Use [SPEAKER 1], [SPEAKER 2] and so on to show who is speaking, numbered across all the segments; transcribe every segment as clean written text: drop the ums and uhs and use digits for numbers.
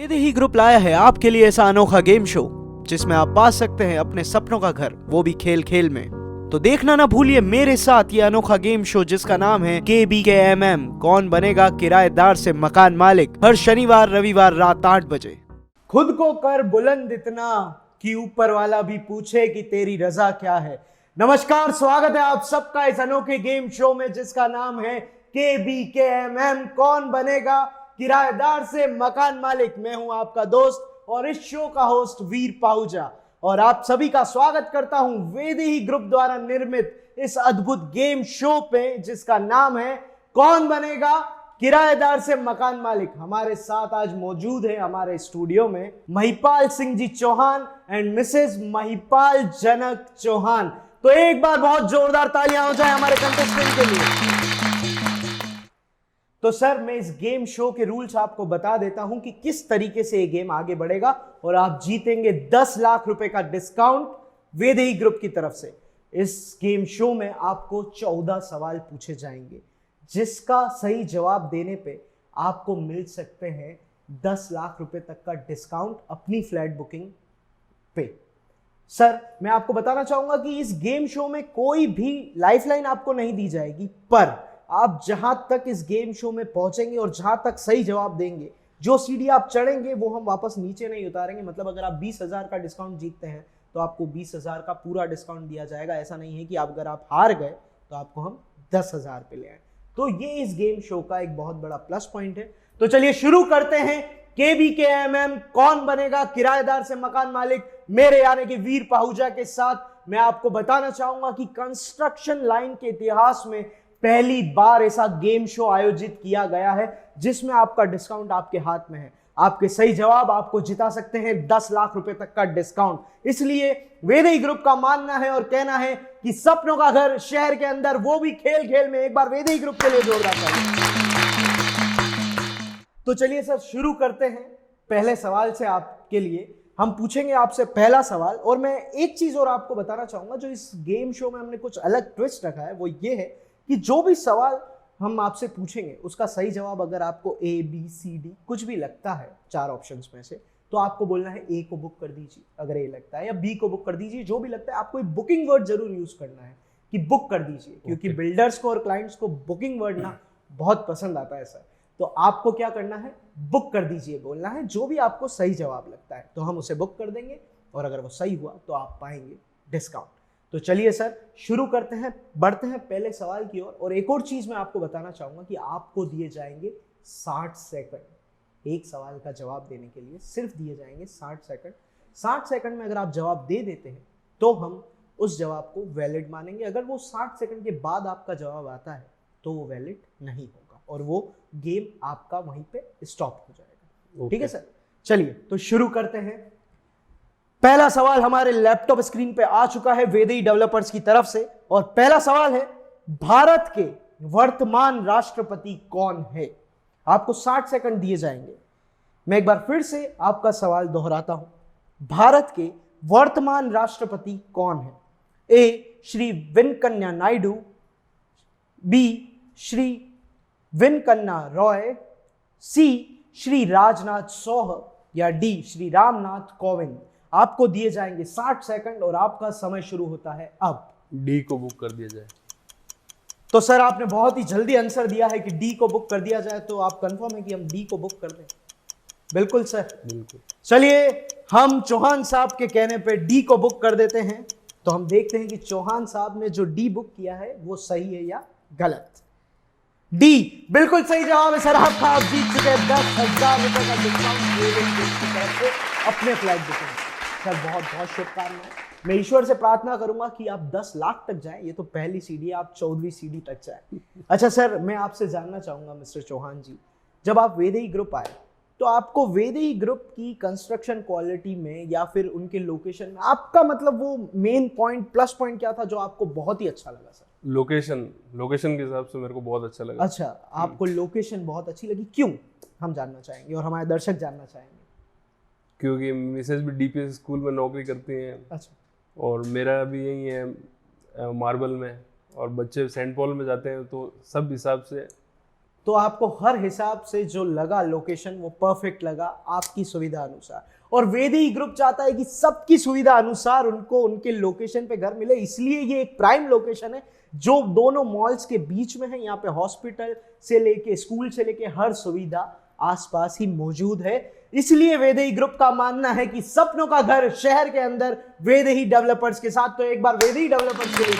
[SPEAKER 1] Vaidehi group लाया है आपके लिए ऐसा अनोखा गेम शो जिसमें आप पा सकते हैं अपने सपनों का घर, वो भी खेल खेल में। तो देखना ना भूलिए मेरे साथ ये अनोखा गेम शो जिसका नाम है KBKMM कौन बनेगा किराएदार से मकान मालिक, हर शनिवार रविवार रात 8 बजे। खुद को कर बुलंद इतना कि ऊपर वाला भी पूछे कि तेरी रजा क्या है। नमस्कार, स्वागत है आप सबका इस अनोखे गेम शो में जिसका नाम है KBKMM कौन बनेगा किराएदार से मकान मालिक। मैं हूं आपका दोस्त और इस शो का होस्ट वीर पाहुजा और आप सभी का स्वागत करता हूं वेदेही ग्रुप द्वारा निर्मित इस अद्भुत गेम शो पे जिसका नाम है कौन बनेगा किराएदार से मकान मालिक। हमारे साथ आज मौजूद है हमारे स्टूडियो में महिपाल सिंह जी चौहान एंड मिसेस महिपाल जनक चौहान। तो एक बार बहुत जोरदार तालियां हो जाए हमारे कंटेस्टेंट के लिए। तो सर, मैं इस गेम शो के रूल्स आपको बता देता हूं कि किस तरीके से ये गेम आगे बढ़ेगा और आप जीतेंगे 10 लाख रुपए का डिस्काउंट वेदेही ग्रुप की तरफ से। इस गेम शो में आपको 14 सवाल पूछे जाएंगे जिसका सही जवाब देने पे आपको मिल सकते हैं 10 लाख रुपए तक का डिस्काउंट अपनी फ्लैट बुकिंग पे। सर, मैं आपको बताना चाहूंगा कि इस गेम शो में कोई भी लाइफलाइन आपको नहीं दी जाएगी, पर आप जहां तक इस गेम शो में पहुंचेंगे और जहां तक सही जवाब देंगे, जो सीढ़ी आप चढ़ेंगे वो हम वापस नीचे नहीं उतारेंगे। मतलब अगर आप 20,000 का डिस्काउंट जीतते हैं तो आपको 20,000 का पूरा डिस्काउंट दिया जाएगा। ऐसा नहीं है कि अगर आप हार गए तो आपको हम 10,000 पे ले आए। तो ये इस गेम शो का एक बहुत बड़ा प्लस पॉइंट है। तो चलिए शुरू करते हैं KBKMM कौन बनेगा किराएदार से मकान मालिक, मेरे यानी कि वीर पाहुजा के साथ। मैं आपको बताना चाहूंगा कि कंस्ट्रक्शन लाइन के इतिहास में पहली बार ऐसा गेम शो आयोजित किया गया है जिसमें आपका डिस्काउंट आपके हाथ में है। आपके सही जवाब आपको जिता सकते हैं 10 लाख रुपए तक का डिस्काउंट। इसलिए वेदेही ग्रुप का मानना है और कहना है कि सपनों का घर शहर के अंदर, वो भी खेल खेल में। एक बार वेदेही ग्रुप के लिए जोरदार ताली। तो चलिए सर, शुरू करते हैं पहले सवाल से। आपके लिए हम पूछेंगे आपसे पहला सवाल। और मैं एक चीज और आपको बताना चाहूंगा, जो इस गेम शो में हमने कुछ अलग ट्विस्ट रखा है वो ये है कि जो भी सवाल हम आपसे पूछेंगे उसका सही जवाब अगर आपको A, B, C, D कुछ भी लगता है 4 ऑप्शंस में से, तो आपको बोलना है A को बुक कर दीजिए अगर A लगता है, या B को बुक कर दीजिए, जो भी लगता है। आपको एक बुकिंग वर्ड जरूर यूज करना है कि बुक कर दीजिए, क्योंकि बिल्डर्स को और क्लाइंट्स को बुकिंग वर्ड ना बहुत पसंद आता है सर। तो आपको क्या करना है, बुक कर दीजिए बोलना है, जो भी आपको सही जवाब लगता है तो हम उसे बुक कर देंगे और अगर वो सही हुआ तो आप पाएंगे डिस्काउंट। तो चलिए सर, शुरू करते हैं, बढ़ते हैं पहले सवाल की ओर। और एक और चीज मैं आपको बताना चाहूंगा कि आपको दिए जाएंगे 60 सेकंड एक सवाल का जवाब देने के लिए। सिर्फ दिए जाएंगे 60 सेकंड। 60 सेकंड में अगर आप जवाब दे देते हैं तो हम उस जवाब को वैलिड मानेंगे। अगर वो 60 सेकंड के बाद आपका जवाब आता है तो वो वैलिड नहीं होगा और वो गेम आपका वहीं पे स्टॉप हो जाएगा। ठीक है सर, चलिए तो शुरू करते हैं। पहला सवाल हमारे लैपटॉप स्क्रीन पे आ चुका है वेदेही डेवलपर्स की तरफ से और पहला सवाल है, भारत के वर्तमान राष्ट्रपति कौन है। आपको 60 सेकंड दिए जाएंगे। मैं एक बार फिर से आपका सवाल दोहराता हूं, भारत के वर्तमान राष्ट्रपति कौन है। A, Shri Venkaiah Naidu, B, Shri Venkaiah Roy, C, Shri Rajnath सोह, या D, श्री रामनाथ कोविंद। आपको दिए जाएंगे 60 सेकंड और आपका समय शुरू होता है अब।
[SPEAKER 2] डी को बुक कर दिया जाए।
[SPEAKER 1] तो सर, आपने बहुत ही जल्दी आंसर दिया है कि डी को बुक कर दिया जाए। तो आप कंफर्म है कि हम डी को बुक कर दें? बिल्कुल सर, बिल्कुल। चलिए, हम चौहान साहब के कहने पे डी को बुक कर देते हैं। तो हम देखते हैं कि चौहान साहब ने जो डी बुक किया है वो सही है या गलत। डी बिल्कुल सही जवाब है सर आपका। आप जीत चुके हैं 10,000 रुपए का डिस्काउंट अपने फ्लैट बुकिंग। सर, बहुत बहुत शुभकामनाएं। मैं ईश्वर से प्रार्थना करूंगा कि आप 10 लाख तक जाएं। ये तो पहली सीढ़ी है, आप 14वीं सीढ़ी तक जाएं। अच्छा सर, मैं आपसे जानना चाहूंगा मिस्टर चौहान जी, जब आप वेदेही ग्रुप आए तो आपको वेदेही ग्रुप की कंस्ट्रक्शन क्वालिटी में या फिर उनके लोकेशन में आपका मतलब वो मेन पॉइंट, प्लस पॉइंट क्या था जो आपको बहुत ही अच्छा लगा सर?
[SPEAKER 2] लोकेशन के हिसाब से मेरे को बहुत अच्छा लगा।
[SPEAKER 1] अच्छा, आपको लोकेशन बहुत अच्छी लगी, क्यों? हम जानना चाहेंगे और हमारे दर्शक जानना चाहेंगे।
[SPEAKER 2] क्योंकि मिसेज भी DPS स्कूल में नौकरी करती हैं।
[SPEAKER 1] अच्छा।
[SPEAKER 2] और मेरा भी यही है मार्बल में, और बच्चे सेंट पॉल में जाते हैं, तो सब हिसाब से
[SPEAKER 1] तो आपको हर हिसाब से जो लगा लोकेशन वो परफेक्ट लगा आपकी सुविधा अनुसार, और वेदी ग्रुप चाहता है कि सबकी सुविधा अनुसार उनको उनके लोकेशन पे घर मिले, इसलिए ये एक प्राइम लोकेशन है जो दोनों मॉल्स के बीच में है। यहाँ पे हॉस्पिटल से लेके स्कूल से लेके हर सुविधा आसपास ही मौजूद है। इसलिए वेदेही ग्रुप का मानना है कि सपनों का घर शहर के अंदर वेदेही डेवलपर्स के साथ। तो एक बार वेदेही डेवलपर्स के लिए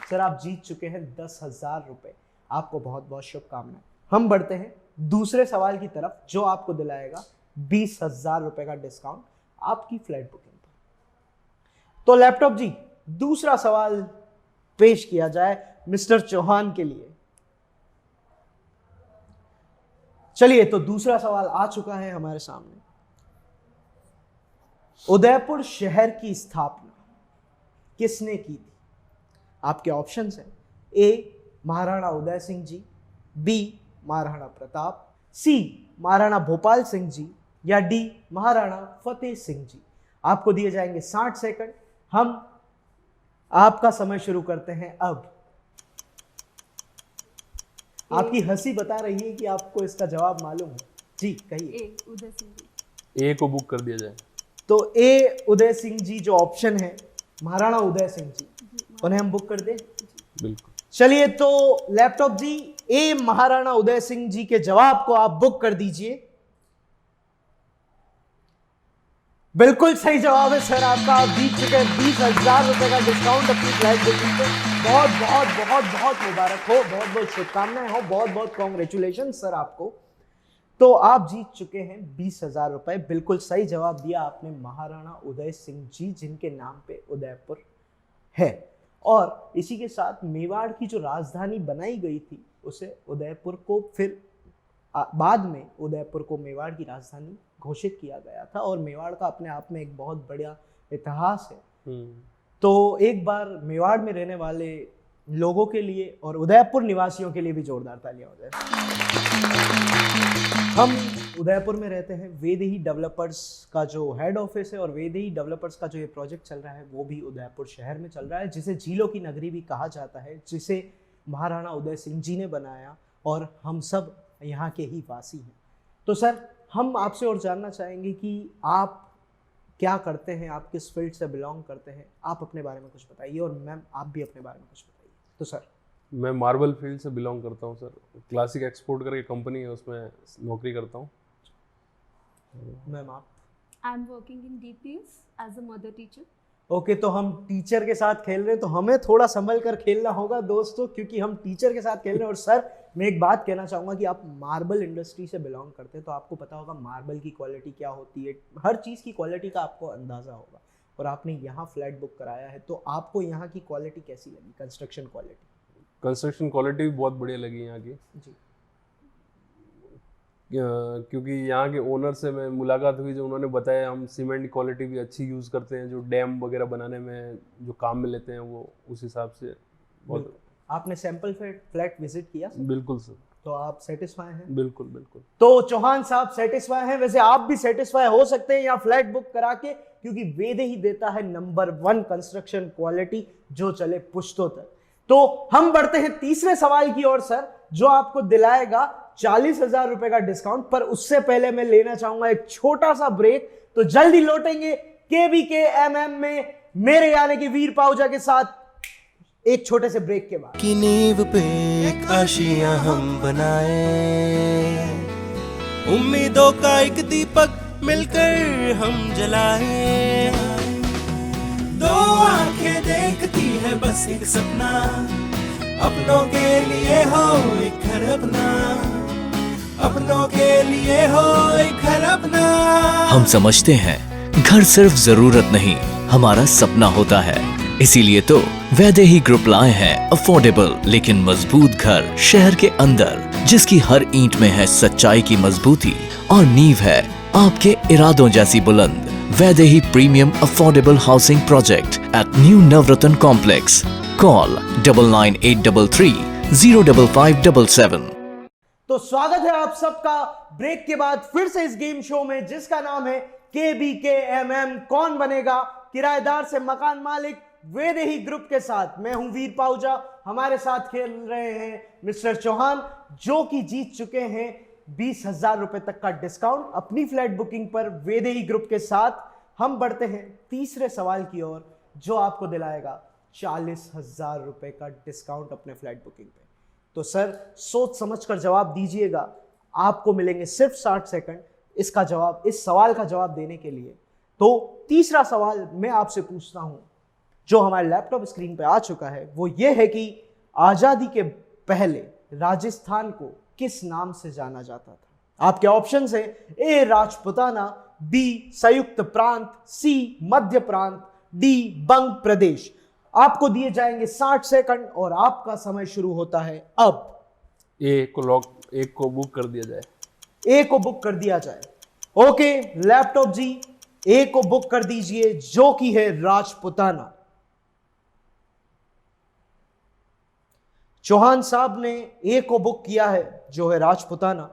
[SPEAKER 1] सर आप जीत चुके हैं 10,000 रुपए, आपको बहुत बहुत शुभकामनाएं। हम बढ़ते हैं दूसरे सवाल की तरफ जो आपको दिलाएगा 20,000 रुपए का डिस्काउंट आपकी फ्लाइट बुकिंग पर। तो लैपटॉप जी दूसरा सवाल पेश किया जाए मिस्टर चौहान के लिए। चलिए तो दूसरा सवाल आ चुका है हमारे सामने। उदयपुर शहर की स्थापना किसने की थी? आपके ऑप्शंस हैं ए महाराणा उदय सिंह जी, बी महाराणा प्रताप, सी महाराणा भोपाल सिंह जी, या डी महाराणा फतेह सिंह जी। आपको दिए जाएंगे 60 सेकंड। हम आपका समय शुरू करते हैं अब। आपकी हंसी बता रही है कि आपको इसका जवाब मालूम है। जी कहिए।
[SPEAKER 3] उदय सिंह जी।
[SPEAKER 2] ए को बुक कर दिया जाए।
[SPEAKER 1] तो ए उदय सिंह जी जो ऑप्शन है महाराणा उदय सिंह जी, उन्हें हम बुक कर दें?
[SPEAKER 2] बिल्कुल।
[SPEAKER 1] चलिए तो लैपटॉप जी ए महाराणा उदय सिंह जी के जवाब को आप बुक कर दीजिए। बिल्कुल सही जवाब है सर आपका। आप जीत चुके हैं 20,000 रुपए का डिस्काउंट अपनी फ्लाइट बुकिंग पे। बहुत बहुत बहुत बहुत मुबारक हो, बहुत बहुत शुभकामनाएं हो, बहुत बहुत कॉन्ग्रेचुलेशन सर आपको। तो आप जीत चुके हैं 20,000 रुपए। बिल्कुल सही जवाब दिया आपने, महाराणा उदय सिंह जी जिनके नाम पे उदयपुर है। और इसी के साथ मेवाड़ की जो राजधानी बनाई गई थी उसे उदयपुर को फिर बाद में उदयपुर को मेवाड़ की राजधानी घोषित किया गया था। और मेवाड़ का अपने आप में एक बहुत बड़ा इतिहास है। तो एक बार मेवाड़ में रहने वाले लोगों के लिए और उदयपुर निवासियों के लिए भी जोरदार तालियां हो जाए। हम उदयपुर में रहते हैं। वेदेही डेवलपर्स का जो हेड ऑफिस है और वेदेही डेवलपर्स का जो ये प्रोजेक्ट चल रहा है वो भी उदयपुर शहर में चल रहा है, जिसे झीलों की नगरी भी कहा जाता है, जिसे महाराणा उदय सिंह जी ने बनाया और हम सब यहाँ के ही वासी हैं। तो सर हम आपसे और जानना चाहेंगे कि आप क्या करते हैं, आप किस फील्ड से बिलोंग करते हैं, आप अपने बारे में कुछ बताइए, और मैम आप भी अपने बारे में कुछ बताइए। तो सर
[SPEAKER 2] मैं मार्बल फील्ड से बिलोंग करता हूँ सर। क्लासिक एक्सपोर्ट करके कंपनी है, उसमें नौकरी करता हूँ।
[SPEAKER 1] मैम आप?
[SPEAKER 3] I am working in DPS as a mother teacher.
[SPEAKER 1] Okay, तो हम टीचर के साथ खेल रहे हैं तो हमें थोड़ा संभल कर खेलना होगा दोस्तों, क्योंकि हम टीचर के साथ खेल रहे हैं। और सर मैं एक बात कहना चाहूँगा कि आप मार्बल इंडस्ट्री से बिलोंग करते हैं तो आपको पता होगा मार्बल की क्वालिटी क्या होती है, हर चीज़ की क्वालिटी का आपको अंदाज़ा होगा। और आपने यहाँ फ्लैट बुक कराया है तो आपको यहाँ की क्वालिटी कैसी लगी, कंस्ट्रक्शन क्वालिटी?
[SPEAKER 2] कंस्ट्रक्शन क्वालिटी भी बहुत बढ़िया लगी यहाँ की
[SPEAKER 1] जी।
[SPEAKER 2] क्योंकि यहाँ के ओनर से मैं मुलाकात हुई, जो उन्होंने बताया हम सीमेंट क्वालिटी भी अच्छी यूज़ करते हैं, जो डैम वगैरह बनाने में जो काम में लेते हैं वो उस हिसाब से बहुत।
[SPEAKER 1] आपने सैंपल फ्लैट विजिट किया?
[SPEAKER 2] बिल्कुल सर।
[SPEAKER 1] तो आप सेटिस्फाई हैं?
[SPEAKER 2] बिल्कुल बिल्कुल।
[SPEAKER 1] तो चौहान साहब सेटिस्फाई हैं। वैसे आप भी सेटिस्फाई हो सकते हैं यहाँ फ्लैट बुक करा के, क्योंकि वेदेही देता है नंबर 1 कंस्ट्रक्शन क्वालिटी जो चले पुश्तों तक। तो हम बढ़ते हैं तीसरे सवाल की ओर सर, जो आपको दिलाएगा 40,000 रुपए का डिस्काउंट। पर उससे पहले मैं लेना चाहूंगा एक छोटा सा ब्रेक। तो जल्दी लौटेंगे KBKMM में मेरे यानी कि वीर पाहुजा के साथ एक छोटे से ब्रेक के बाद।
[SPEAKER 4] की नींव पे एक आशियां हम बनाए, उम्मीदों का एक दीपक मिलकर हम जलाए। दो आंखें देखती है बस एक सपना, अपनों के लिए हो एक घर अपना, अपनों के लिए हो एक घर अपना।
[SPEAKER 5] हम समझते हैं घर सिर्फ जरूरत नहीं, हमारा सपना होता है। इसीलिए तो वैदेही ग्रुप लाए हैं अफोर्डेबल लेकिन मजबूत घर शहर के अंदर, जिसकी हर ईंट में है सच्चाई की मजबूती और नींव है आपके इरादों जैसी बुलंद। Vaidehi premium affordable housing project at new Navratna complex. Call 9983305577।
[SPEAKER 1] तो स्वागत है आप सबका ब्रेक के बाद फिर से इस गेम शो में, जिसका नाम है KBKMM कौन बनेगा किराएदार से मकान मालिक। वेदेही ग्रुप के साथ। मैं हूं वीर पाहुजा, हमारे साथ खेल रहे हैं मिस्टर चौहान, जो कि जीत चुके हैं 20,000 रुपए तक का डिस्काउंट अपनी फ्लाइट बुकिंग पर वेदेही ग्रुप के साथ। हम बढ़ते हैं तीसरे सवाल की ओर, जो आपको दिलाएगा 40,000 रुपए का डिस्काउंट अपने फ्लाइट बुकिंग पे। तो सर सोच समझकर जवाब दीजिएगा, आपको मिलेंगे सिर्फ 60 सेकंड इसका जवाब, इस सवाल का जवाब देने के लिए। तो तीसरा सवाल मैं आपसे पूछता हूं, जो हमारे लैपटॉप स्क्रीन पे आ चुका है, वो ये है कि आजादी के पहले राजस्थान को किस नाम से जाना जाता था? आपके ऑप्शंस हैं ए राजपुताना, बी संयुक्त प्रांत, सी मध्य प्रांत, डी बंग प्रदेश। आपको दिए जाएंगे 60 सेकंड और आपका समय शुरू होता है अब।
[SPEAKER 2] एक को बुक कर दिया जाए।
[SPEAKER 1] ए को बुक कर दिया जाए। ओके लैपटॉप जी, ए को बुक कर दीजिए, जो कि है राजपुताना। चौहान साहब ने ए को बुक किया है, जो है राजपुताना,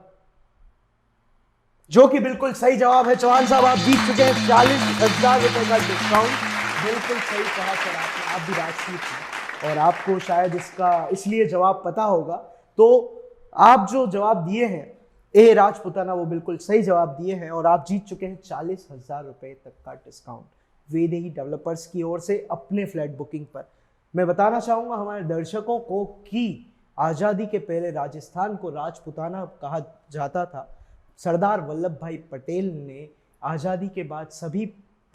[SPEAKER 1] जो कि बिल्कुल सही जवाब है। चौहान साहब आप जीत चुके हैं 40,000 रुपए का डिस्काउंट। बिल्कुल सही कहा सर आपने, आप भी राजपूत हैं और आपको शायद इसका इसलिए जवाब पता होगा। तो आप जो जवाब दिए हैं ए राजपुताना, वो बिल्कुल सही जवाब दिए हैं और आप जीत चुके हैं 40,000 रुपए तक का डिस्काउंट वेदेही डेवलपर्स की ओर से अपने फ्लैट बुकिंग पर। मैं बताना चाहूंगा हमारे दर्शकों को कि आज़ादी के पहले राजस्थान को राजपुताना कहा जाता था। सरदार वल्लभ भाई पटेल ने आज़ादी के बाद सभी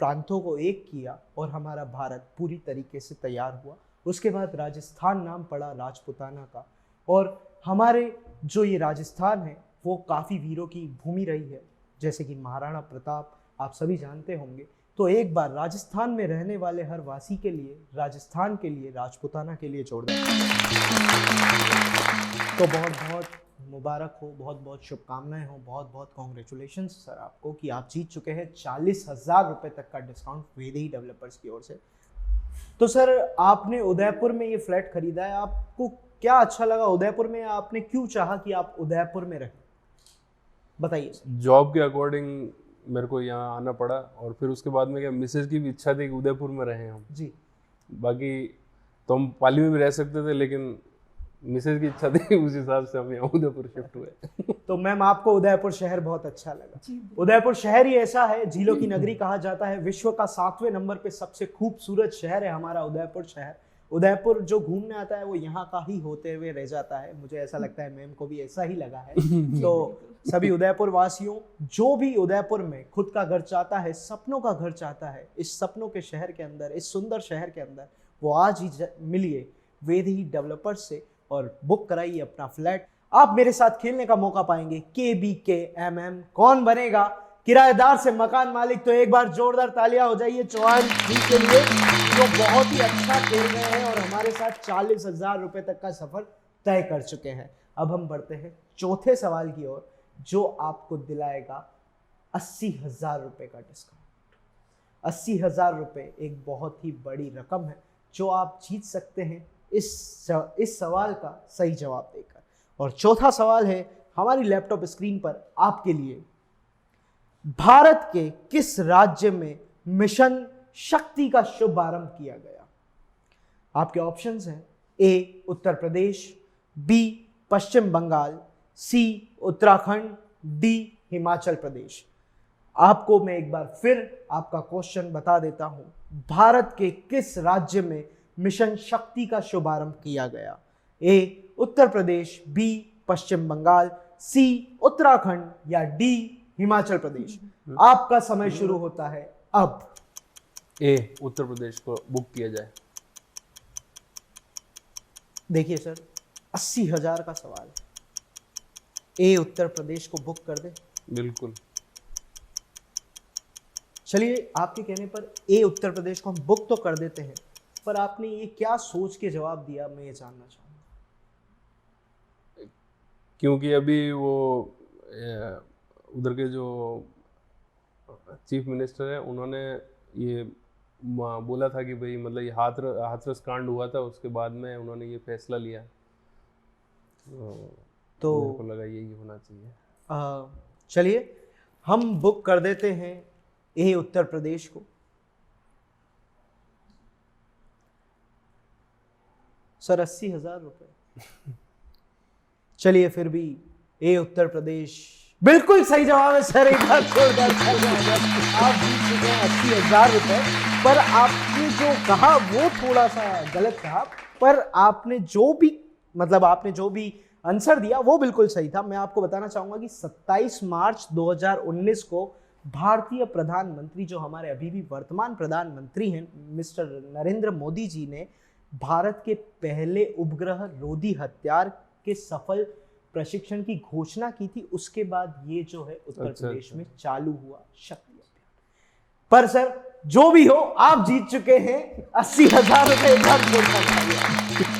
[SPEAKER 1] प्रांतों को एक किया और हमारा भारत पूरी तरीके से तैयार हुआ। उसके बाद राजस्थान नाम पड़ा राजपुताना का। और हमारे जो ये राजस्थान है वो काफ़ी वीरों की भूमि रही है, जैसे कि महाराणा प्रताप, आप सभी जानते होंगे। तो एक बार राजस्थान में रहने वाले हर वासी के लिए, राजस्थान के लिए, राजपुताना के लिए जोड़ दें। तो बहुत बहुत मुबारक हो, बहुत बहुत शुभकामनाएं हो, बहुत बहुत कॉन्ग्रेचुलेशन सर आपको कि आप जीत चुके हैं 40,000 रुपए तक का डिस्काउंट वेदेही डेवलपर्स की ओर से। तो सर आपने उदयपुर में ये फ्लैट खरीदा है, आपको क्या अच्छा लगा उदयपुर में? आपने क्यों चाहा कि आप उदयपुर में रहें, बताइए सर।
[SPEAKER 2] जॉब के अकॉर्डिंग मेरे को यहाँ आना पड़ा और फिर उसके बाद में क्या मिसेज की भी इच्छा थी कि उदयपुर में रहें हम
[SPEAKER 1] जी।
[SPEAKER 2] बाकी तो हम पाली में भी रह सकते थे, लेकिन मिसेज की इच्छा थी, उस हिसाब से हम यहाँ उदयपुर शिफ्ट हुए।
[SPEAKER 1] तो मैम आपको उदयपुर शहर बहुत अच्छा लगा। उदयपुर शहर ही ऐसा है, झीलों की नगरी कहा जाता है, विश्व का 7वें नंबर पे सबसे खूबसूरत शहर है हमारा उदयपुर शहर। उदयपुर जो घूमने आता है वो यहाँ का ही होते हुए रह जाता है, मुझे ऐसा लगता है, मैम को भी ऐसा ही लगा है। तो सभी उदयपुर वासियों, जो भी उदयपुर में खुद का घर चाहता है, सपनों का घर चाहता है, इस सपनों के शहर के अंदर, इस सुंदर शहर के अंदर, वो आज ही मिलिए वेदेही डेवलपर्स से और बुक कराइए अपना फ्लैट। आप मेरे साथ खेलने का मौका पाएंगे KBKMM कौन बनेगा किराएदार से मकान मालिक। तो एक बार जोरदार तालियां हो जाइए चौहान जी के लिए, जो बहुत ही अच्छा खेल रहे हैं और हमारे साथ 40,000 रुपए तक का सफर तय कर चुके हैं। अब हम बढ़ते हैं चौथे सवाल की ओर, जो आपको दिलाएगा 80,000 रुपए का डिस्काउंट। 80,000 रुपए एक बहुत ही बड़ी रकम है, जो आप जीत सकते हैं इस सवाल का सही जवाब देकर। और चौथा सवाल है हमारी लैपटॉप स्क्रीन पर आपके लिए, भारत के किस राज्य में मिशन शक्ति का शुभारंभ किया गया? आपके ऑप्शंस हैं ए उत्तर प्रदेश, बी पश्चिम बंगाल, सी उत्तराखंड, डी हिमाचल प्रदेश। आपको मैं एक बार फिर आपका क्वेश्चन बता देता हूं, भारत के किस राज्य में मिशन शक्ति का शुभारंभ किया गया? ए उत्तर प्रदेश, बी पश्चिम बंगाल, सी उत्तराखंड या डी हिमाचल प्रदेश। आपका समय शुरू होता है अब।
[SPEAKER 2] ए उत्तर प्रदेश को बुक किया जाए।
[SPEAKER 1] देखिए सर 80,000 का सवाल है, ए उत्तर प्रदेश को बुक कर दे।
[SPEAKER 2] बिल्कुल।
[SPEAKER 1] चलिए आपके कहने पर ए उत्तर प्रदेश को हम बुक तो कर देते हैं, पर आपने ये क्या सोच के जवाब दिया, मैं ये जानना चाहूँगा।
[SPEAKER 2] क्योंकि अभी वो उधर के जो चीफ मिनिस्टर है, उन्होंने ये बोला था कि भाई मतलब ये हाथरस कांड हुआ था, उसके बाद में उन्होंने ये फैसला लिया, तो मेरे को लगा यही होना चाहिए।
[SPEAKER 1] चलिए हम बुक कर देते हैं ए उत्तर प्रदेश को। सर 80,000 रुपए। चलिए फिर भी ए उत्तर प्रदेश बिल्कुल सही जवाब है सर। एक बार जोरदार आप जीत चुके हैं 80,000 रुपए। पर आपने जो कहा वो थोड़ा सा गलत कहा, पर आपने जो भी आंसर दिया वो बिल्कुल सही था। मैं आपको बताना चाहूंगा कि 27 मार्च 2019 को भारतीय प्रधानमंत्री, जो हमारे अभी भी वर्तमान प्रधानमंत्री हैं, मिस्टर नरेंद्र मोदी जी ने भारत के पहले उपग्रह रोधी हथियार के सफल प्रशिक्षण की घोषणा की थी। उसके बाद ये जो है उत्तर प्रदेश में चालू हुआ शक्ति अभियान। पर सर जो भी हो, आप जीत चुके हैं 80,000 रुपए।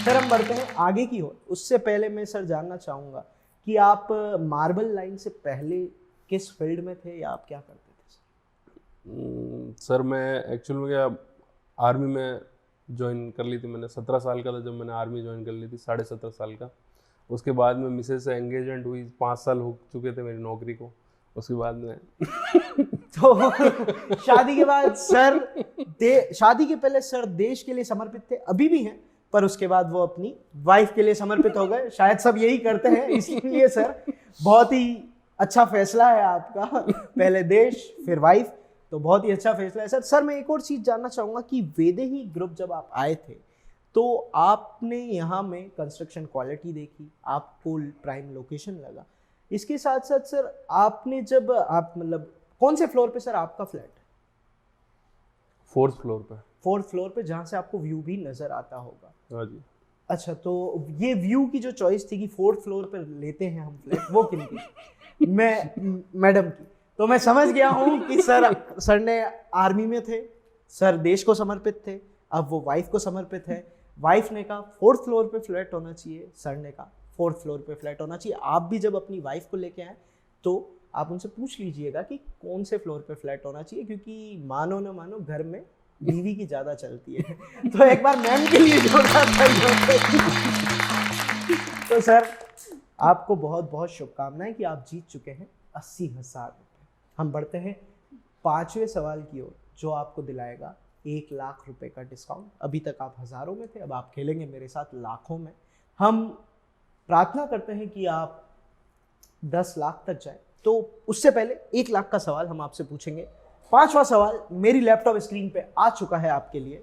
[SPEAKER 1] सर हम बढ़ते हैं आगे की ओर। उससे पहले मैं सर जानना चाहूंगा कि आप मार्बल लाइन से पहले किस फील्ड में थे या आप क्या करते थे?
[SPEAKER 2] सर मैं एक्चुअल में क्या आर्मी में ज्वाइन कर ली थी मैंने। 17 साल का था जब मैंने आर्मी ज्वाइन कर ली थी, 17.5 साल का। उसके बाद में मिसेज से एंगेजमेंट हुई, 5 साल हो चुके थे मेरी नौकरी को। उसके बाद में
[SPEAKER 1] तो शादी के बाद सर शादी के पहले सर देश के लिए समर्पित थे, अभी भी हैं, पर उसके बाद वो अपनी वाइफ के लिए समर्पित हो गए। शायद सब यही करते हैं, इसलिए सर बहुत ही अच्छा फैसला है आपका। पहले देश फिर वाइफ, तो बहुत ही अच्छा फैसला है सर। सर मैं एक और चीज जानना चाहूंगा कि वैदेही ग्रुप जब आप आए थे तो आपने यहाँ में कंस्ट्रक्शन क्वालिटी देखी, आपको प्राइम लोकेशन लगा। इसके साथ साथ सर आपने जब आप कौन से फ्लोर पे सर आपका फ्लैट है?
[SPEAKER 2] 4th फ्लोर पे।
[SPEAKER 1] 4th फ्लोर पे, जहाँ से आपको व्यू भी नजर आता होगा।
[SPEAKER 2] हाँ जी।
[SPEAKER 1] अच्छा, तो ये व्यू की जो चॉइस थी कि 4th फ्लोर पे लेते हैं हम फ्लैट, वो किन की? मैडम की। तो मैं समझ गया हूँ कि सर ने आर्मी में थे, सर देश को समर्पित थे, अब वो वाइफ को समर्पित है। वाइफ ने कहा 4th फ्लोर पे फ्लैट होना चाहिए, सर ने कहा 4th फ्लोर पे फ्लैट होना चाहिए। आप भी जब अपनी वाइफ को लेके आए तो आप उनसे पूछ लीजिएगा कि कौन से फ्लोर पे फ्लैट होना चाहिए, क्योंकि मानो ना मानो घर में बीवी की ज़्यादा चलती है। तो एक बार मैम के लिए तो सर आपको बहुत बहुत शुभकामनाएं कि आप जीत चुके हैं 80,000 रुपये। हम बढ़ते हैं 5वें सवाल की ओर, जो आपको दिलाएगा 1 लाख रुपए का डिस्काउंट। अभी तक आप हज़ारों में थे, अब आप खेलेंगे मेरे साथ लाखों में। हम प्रार्थना करते हैं कि आप 10 लाख तक जाए। तो उससे पहले 1 लाख का सवाल हम आपसे पूछेंगे। 5वां सवाल मेरी लैपटॉप स्क्रीन पे आ चुका है आपके लिए।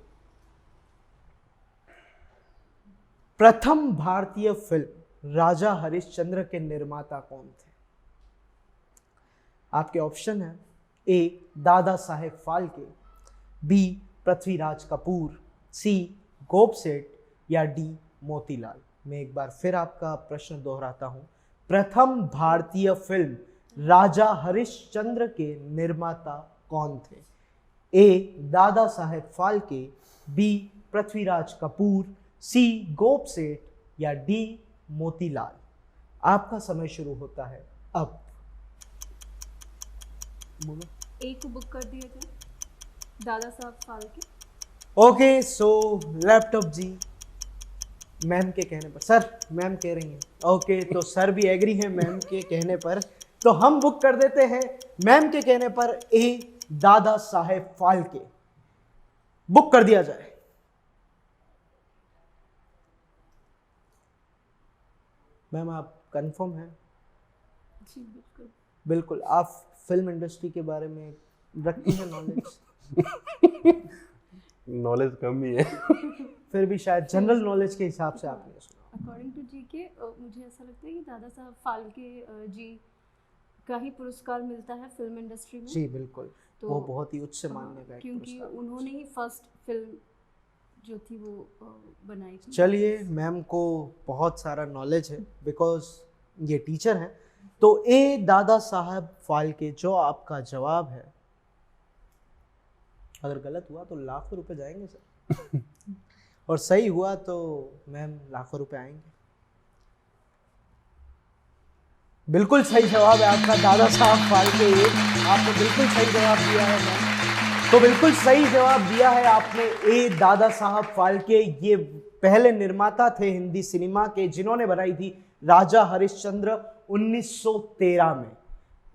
[SPEAKER 1] प्रथम भारतीय फिल्म राजा हरिश्चंद्र के निर्माता कौन थे? आपके ऑप्शन है ए दादा साहेब फाल्के, बी पृथ्वीराज कपूर, सी गोपसेठ या डी मोतीलाल। मैं एक बार फिर आपका प्रश्न दोहराता हूं। प्रथम भारतीय फिल्म राजा हरिश्चंद्र के निर्माता कौन थे? ए दादा साहेब फाल्के, बी पृथ्वीराज कपूर, सी गोपसेठ या डी मोतीलाल। आपका समय शुरू होता है अब। बोलो।
[SPEAKER 3] ए को बुक कर दिया जाए, दादा साहब फाल्के।
[SPEAKER 1] ओके, सो लैपटॉप जी मैम के कहने पर, सर मैम कह रही हैं, ओके, तो सर भी एग्री हैं मैम के कहने पर, तो हम बुक कर देते हैं मैम के कहने पर ए दादा साहेब फाल्के। बुक कर दिया जाए। मैम आप कंफर्म हैं?
[SPEAKER 3] जी बिल्कुल।
[SPEAKER 1] बिल्कुल। आप फिल्म इंडस्ट्री के बारे में रखती हैं नॉलेज?
[SPEAKER 2] नॉलेज कम ही है।
[SPEAKER 1] फिर भी शायद जनरल नॉलेज के हिसाब से आपने सुना।
[SPEAKER 3] अकॉर्डिंग टू जीके मुझे ऐसा लगता है कि दादा साहब फाल्के जी का ही पुरस्कार मिलता है फिल्म इंडस्ट्री में।
[SPEAKER 1] जी बिल्कुल,
[SPEAKER 3] तो
[SPEAKER 1] वो बहुत ही उच्च मान्य का एक
[SPEAKER 3] क्योंकि
[SPEAKER 1] पुरस्कार।
[SPEAKER 3] उन्होंने ही फर्स्ट फिल्म जो थी वो बनाई थी।
[SPEAKER 1] चलिए, मैम को बहुत सारा नॉलेज है बिकॉज ये टीचर हैं। तो ए दादा साहब फाल्के जो आपका जवाब है, अगर गलत हुआ तो लाखों रुपए जाएंगे सर, और सही हुआ तो मैम लाखों रुपए आएंगे। बिल्कुल सही जवाब है आपका, दादा साहब फाल्के। आपने बिल्कुल सही जवाब दिया है मैम। तो बिल्कुल सही जवाब दिया है आपने, ए दादा साहब फाल्के। ये पहले निर्माता थे हिंदी सिनेमा के जिन्होंने बनाई थी राजा हरिश्चंद्र 1913 में।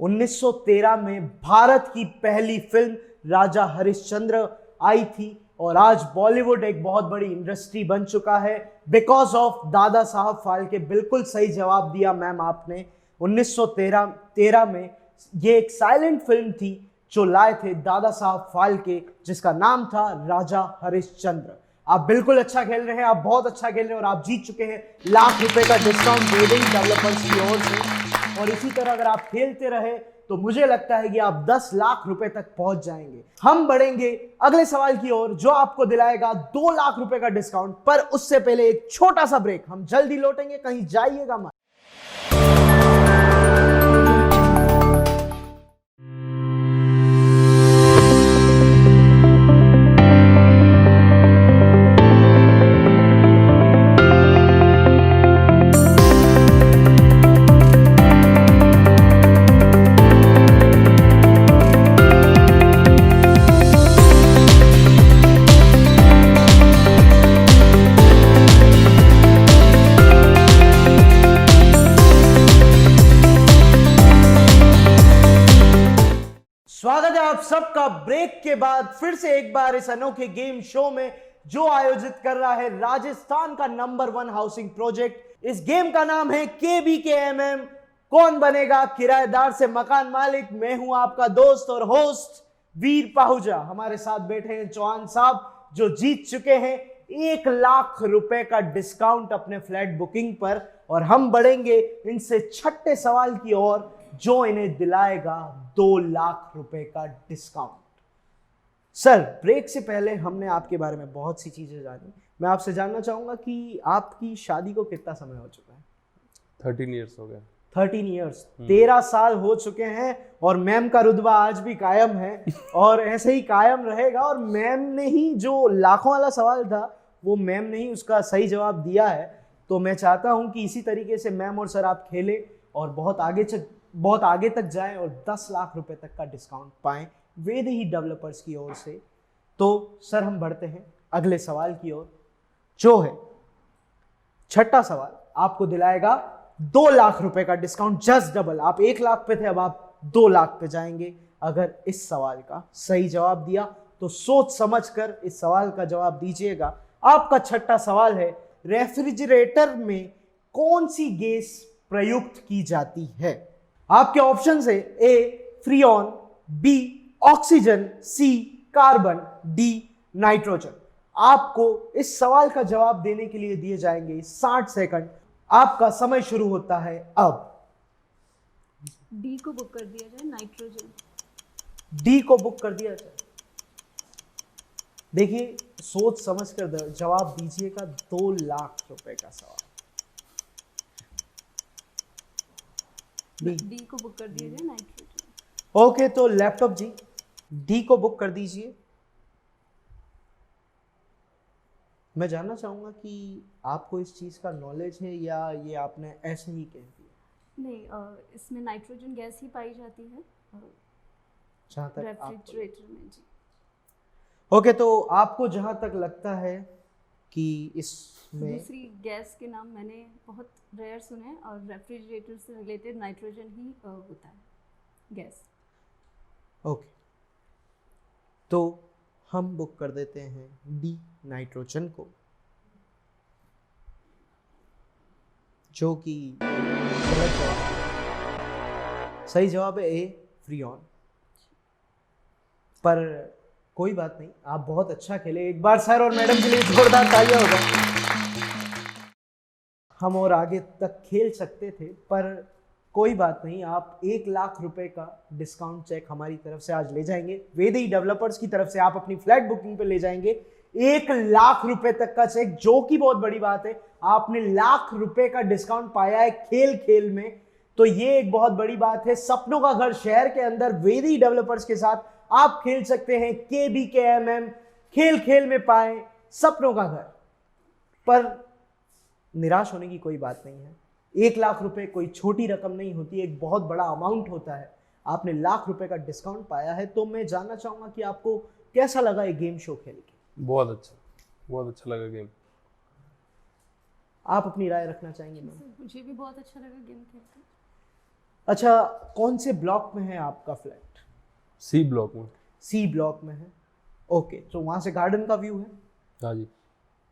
[SPEAKER 1] 1913 में भारत की पहली फिल्म राजा हरिश्चंद्र आई थी। और आज बॉलीवुड एक बहुत बड़ी इंडस्ट्री बन चुका है बिकॉज ऑफ दादा साहब फाल्के। बिल्कुल सही जवाब दिया मैम आपने। 1913 में ये एक साइलेंट फिल्म थी जो लाए थे दादा साहब फाल्के, जिसका नाम था राजा हरिश्चंद्र। आप बिल्कुल अच्छा खेल रहे हैं, आप बहुत अच्छा खेल रहे हैं और आप जीत चुके हैं लाख रुपए का डिस्काउंट वेडिंग डेवलपर्स की ओर से। और इसी तरह अगर आप खेलते रहे तो मुझे लगता है कि आप 10 लाख रुपए तक पहुंच जाएंगे। हम बढ़ेंगे अगले सवाल की ओर जो आपको दिलाएगा 2 लाख रुपए का डिस्काउंट। पर उससे पहले एक छोटा सा ब्रेक, हम जल्दी लौटेंगे, कहीं जाइएगा मत। स्वागत है आप सबका ब्रेक के बाद फिर से एक बार इस अनोखे गेम शो में जो आयोजित कर रहा है राजस्थान का नंबर 1 हाउसिंग प्रोजेक्ट। इस गेम का नाम है KBKMM। कौन बनेगा किराएदार से मकान मालिक। मैं हूं आपका दोस्त और होस्ट वीर पाहुजा। हमारे साथ बैठे हैं चौहान साहब जो जीत चुके हैं 1 लाख रुपए का डिस्काउंट अपने फ्लैट बुकिंग पर। और हम बढ़ेंगे इनसे छठे सवाल की ओर जो इन्हें दिलाएगा 2 लाख रुपए का डिस्काउंट। सर, ब्रेक से पहले हमने आपके बारे में बहुत सी चीजें जानी। मैं आपसे जानना चाहूंगा कि आपकी शादी को कितना समय हो चुका है?
[SPEAKER 2] 13 ईयर्स हो गया।
[SPEAKER 1] 13 ईयर्स, 13 साल हो चुके हैं और मैम का रुतबा आज भी कायम है और ऐसे ही कायम रहेगा। और मैम ने ही जो लाखों वाला सवाल था वो मैम ने ही उसका सही जवाब दिया है। तो मैं चाहता हूं कि इसी तरीके से मैम और सर आप खेलें और बहुत आगे तक जाएं और 10 लाख रुपए तक का डिस्काउंट पाएं वेदही डेवलपर्स की ओर से। तो सर हम बढ़ते हैं अगले सवाल की ओर जो है छठा सवाल। आपको दिलाएगा 2 लाख रुपए का डिस्काउंट, जस्ट डबल। आप 1 लाख पे थे, अब आप 2 लाख पे जाएंगे अगर इस सवाल का सही जवाब दिया। तो सोच समझकर इस सवाल का जवाब दीजिएगा। आपका छठा सवाल है, रेफ्रिजरेटर में कौन सी गैस प्रयुक्त की जाती है? आपके ऑप्शन है ए फ्रीऑन, बी ऑक्सीजन, सी कार्बन, डी नाइट्रोजन। आपको इस सवाल का जवाब देने के लिए दिए जाएंगे 60 सेकंड। आपका समय शुरू होता है अब।
[SPEAKER 3] डी को बुक कर दिया जाए, नाइट्रोजन।
[SPEAKER 1] डी को बुक कर दिया जाए। देखिए, सोच समझ कर जवाब दीजिएगा। 2 लाख रुपए का सवाल।
[SPEAKER 3] डी को बुक कर दिया जाए, नाइट्रोजन।
[SPEAKER 1] ओके, तो लैपटॉप जी डी को बुक कर दीजिए। मैं जानना चाहूंगा कि आपको इस चीज का नॉलेज है या ये आपने ऐसे ही कह दिया?
[SPEAKER 3] नहीं, इसमें नाइट्रोजन गैस ही पाई जाती है
[SPEAKER 1] जहां तक
[SPEAKER 3] रेफ्रिजरेटर में जी।
[SPEAKER 1] ओके, तो आपको जहां तक लगता है कि इसमें
[SPEAKER 3] दूसरी गैस के नाम मैंने बहुत रेयर सुने और रेफ्रिजरेटर से रिलेटेड नाइट्रोजन ही होता है गैस।
[SPEAKER 1] ओके, तो हम बुक कर देते हैं डी नाइट्रोजन को, जो कि गलत जवाब है। सही जवाब है ए फ्रीऑन। पर कोई बात नहीं, आप बहुत अच्छा खेले। एक बार सर और मैडम के लिए जोरदार तालियां हो जाए। हम और आगे तक खेल सकते थे पर कोई बात नहीं। आप 1 लाख रुपए का डिस्काउंट चेक हमारी तरफ से आज ले जाएंगे। वेदही डेवलपर्स की तरफ से आप अपनी फ्लैट बुकिंग पे ले जाएंगे 1 लाख रुपए तक का चेक, जो कि बहुत बड़ी बात है। आपने लाख रुपए का डिस्काउंट पाया है खेल खेल में, तो ये एक बहुत बड़ी बात है। सपनों का घर शहर के अंदर वेदही डेवलपर्स के साथ आप खेल सकते हैं। KBKMM, खेल खेल में पाए सपनों का घर। पर निराश होने की कोई बात नहीं है। 1 लाख रुपए कोई छोटी रकम नहीं होती, एक बहुत बड़ा अमाउंट होता है। आपने लाख रुपए का डिस्काउंट पाया है, तो मैं जानना चाहूंगा कि आपको कैसा लगा ये गेम शो खेल के? बहुत
[SPEAKER 2] अच्छा लगा गेम।
[SPEAKER 1] आप अपनी राय रखना चाहेंगे मैम?
[SPEAKER 3] मुझे भी बहुत अच्छा लगा गेम खेल के।
[SPEAKER 1] अच्छा, कौन से ब्लॉक में है आपका फ्लैट?
[SPEAKER 2] सी ब्लॉक में।
[SPEAKER 1] सी ब्लॉक में है। ओके, तो वहां से गार्डन का व्यू है।
[SPEAKER 2] हाँ जी।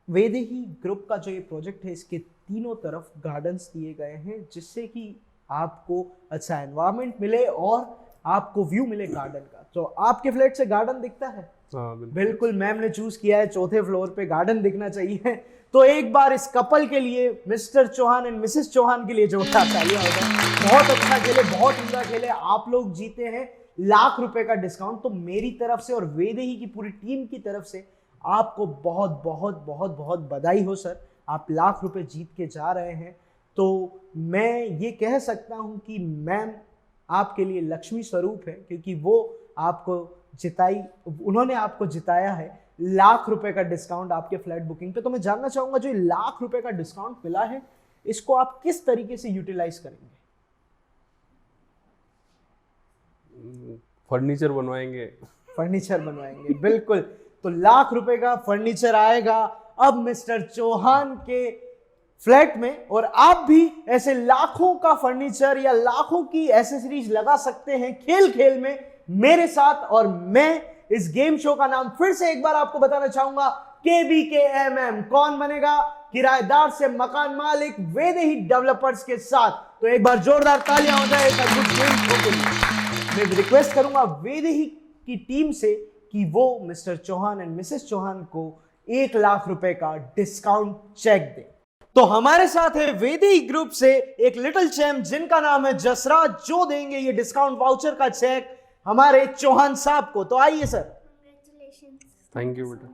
[SPEAKER 1] वैदेही ग्रुप का जो ये प्रोजेक्ट है, इसके तीनों तरफ गार्डन्स दिए गए हैं, जिससे कि आपको अच्छा एनवायरनमेंट मिले और आपको व्यू मिले गार्डन का। तो आपके फ्लैट से गार्डन दिखता है?
[SPEAKER 2] हाँ
[SPEAKER 1] बिल्कुल, मैम ने चूज किया है चौथे फ्लोर पे गार्डन दिखना चाहिए। तो एक बार इस कपल के लिए, Mr Chauhan and Mrs Chauhan के लिए जोरदार तालियां हो जाए। बहुत अच्छा खेले, बहुत उम्दा खेले। आप लोग जीते हैं ₹1,00,000 का डिस्काउंट। तो मेरी तरफ से और वैदेही की पूरी टीम की तरफ से आपको बहुत बहुत बहुत बहुत बधाई हो सर। आप ₹1,00,000 जीत के जा रहे हैं। तो मैं ये कह सकता हूं कि मैम आपके लिए लक्ष्मी स्वरूप है, क्योंकि वो आपको उन्होंने आपको जिताया है ₹1,00,000 का डिस्काउंट आपके फ्लैट बुकिंग पे। तो मैं जानना चाहूंगा, जो ₹1,00,000 का डिस्काउंट मिला है, इसको आप किस तरीके से यूटिलाइज करेंगे?
[SPEAKER 2] फर्नीचर बनवाएंगे।
[SPEAKER 1] फर्नीचर बनवाएंगे, बिल्कुल। तो ₹1,00,000 का फर्नीचर आएगा अब मिस्टर चौहान के फ्लैट में, और आप भी ऐसे लाखों का फर्नीचर या लाखों की एसेसरीज लगा सकते हैं खेल खेल में मेरे साथ। और मैं इस गेम शो का नाम फिर से एक बार आपको बताना चाहूंगा, KBKMM, कौन बनेगा किराएदार से मकान मालिक, वैदेही डेवलपर्स के साथ। तो एक बार जोरदार तालियां हो जाए इस अद्भुत गेम शो के लिए। मैं रिक्वेस्ट करूंगा वैदेही की टीम से कि वो Mr Chauhan and Mrs Chauhan को ₹1,00,000 का डिस्काउंट चेक दे। तो हमारे साथ है वैदेही ग्रुप से एक लिटिल चैम्प जिनका नाम है जसराज, जो देंगे ये डिस्काउंट वाउचर का चेक हमारे चौहान साहब को। तो आइए सर।
[SPEAKER 2] थैंक यू बेटा।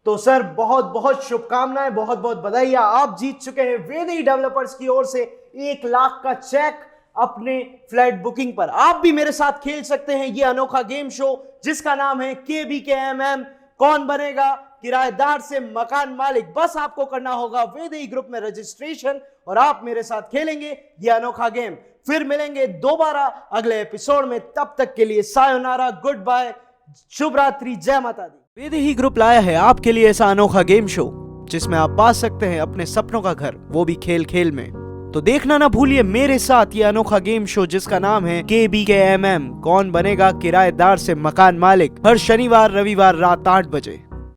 [SPEAKER 1] तो सर बहुत बहुत शुभकामनाएं, बहुत बहुत बधाई। आप जीत चुके हैं वैदेही डेवलपर्स की ओर से ₹1,00,000 का चेक अपने फ्लैट बुकिंग पर। आप भी मेरे साथ खेल सकते हैं ये अनोखा गेम शो जिसका नाम है KBKMM, कौन बनेगा किराएदार से मकान मालिक। बस आपको करना होगा वैदेही ग्रुप में रजिस्ट्रेशन और आप मेरे साथ खेलेंगे ये अनोखा गेम। फिर मिलेंगे दोबारा अगले एपिसोड में। तब तक के लिए सायोनारा, गुड बाय, शुभ रात्रि, जय माता दी। वैदेही ग्रुप लाया है आपके लिए ऐसा अनोखा गेम शो जिसमें आप पा सकते हैं अपने सपनों का घर, वो भी खेल खेल में। तो देखना ना भूलिए मेरे साथ ये अनोखा गेम शो जिसका नाम है KBKMM, कौन बनेगा किराएदार से मकान मालिक, हर शनिवार रविवार रात 8 बजे।